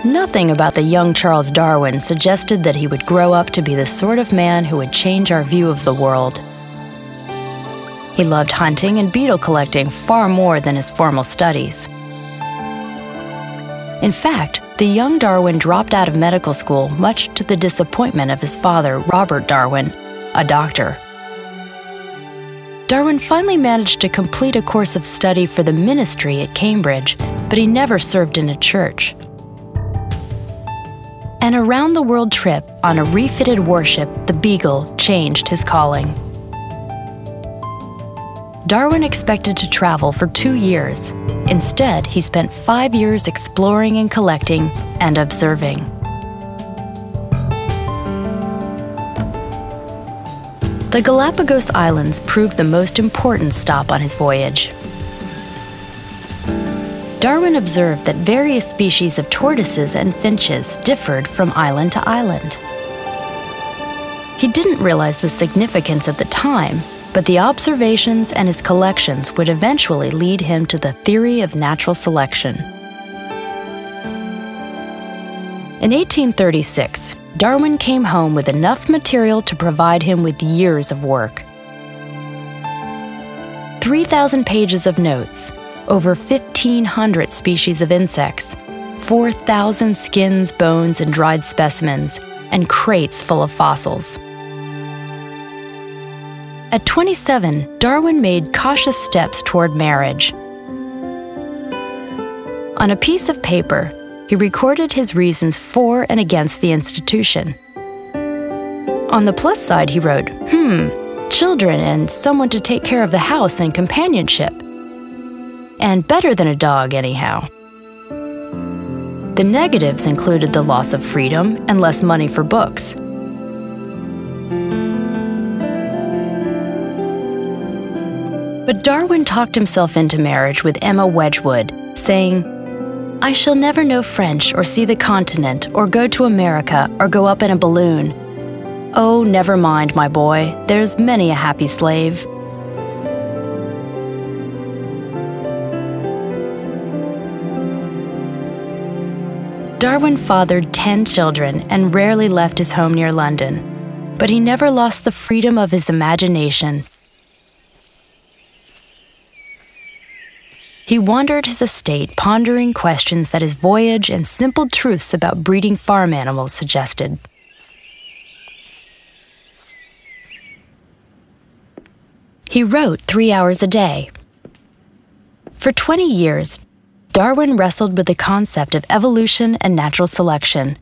Nothing about the young Charles Darwin suggested that he would grow up to be the sort of man who would change our view of the world. He loved hunting and beetle collecting far more than his formal studies. In fact, the young Darwin dropped out of medical school much to the disappointment of his father, Robert Darwin, a doctor. Darwin finally managed to complete a course of study for the ministry at Cambridge, but he never served in a church. An around-the-world trip on a refitted warship, the Beagle, changed his calling. Darwin expected to travel for 2 years. Instead, he spent 5 years exploring and collecting and observing. The Galapagos Islands proved the most important stop on his voyage. Darwin observed that various species of tortoises and finches differed from island to island. He didn't realize the significance at the time, but the observations and his collections would eventually lead him to the theory of natural selection. In 1836, Darwin came home with enough material to provide him with years of work. 3,000 pages of notes, over 1,500 species of insects, 4,000 skins, bones, and dried specimens, and crates full of fossils. At 27, Darwin made cautious steps toward marriage. On a piece of paper, he recorded his reasons for and against the institution. On the plus side, he wrote, children and someone to take care of the house and companionship. And better than a dog, anyhow. The negatives included the loss of freedom and less money for books. But Darwin talked himself into marriage with Emma Wedgwood, saying, "I shall never know French or see the continent or go to America or go up in a balloon. Oh, never mind, my boy, there's many a happy slave." Darwin fathered 10 children and rarely left his home near London, but he never lost the freedom of his imagination. He wandered his estate, pondering questions that his voyage and simple truths about breeding farm animals suggested. He wrote 3 hours a day. For 20 years, Darwin wrestled with the concept of evolution and natural selection,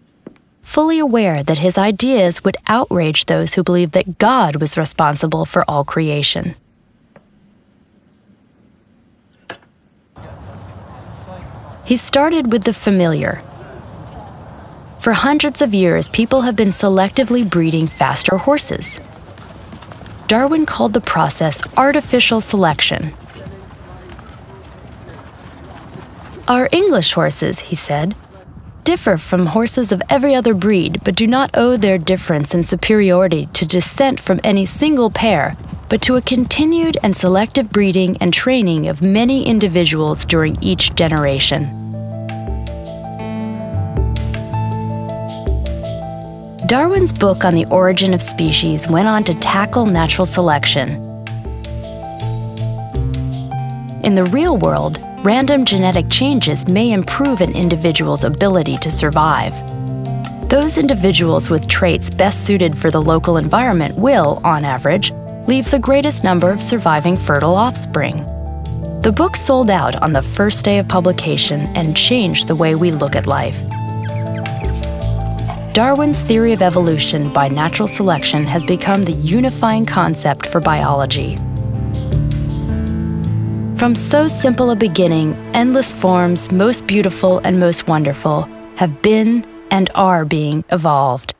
fully aware that his ideas would outrage those who believed that God was responsible for all creation. He started with the familiar. For hundreds of years, people have been selectively breeding faster horses. Darwin called the process artificial selection. Our English horses, he said, differ from horses of every other breed, but do not owe their difference and superiority to descent from any single pair, but to a continued and selective breeding and training of many individuals during each generation. Darwin's book on the origin of species went on to tackle natural selection. In the real world, random genetic changes may improve an individual's ability to survive. Those individuals with traits best suited for the local environment will, on average, leave the greatest number of surviving fertile offspring. The book sold out on the first day of publication and changed the way we look at life. Darwin's theory of evolution by natural selection has become the unifying concept for biology. From so simple a beginning, endless forms, most beautiful and most wonderful, have been and are being evolved.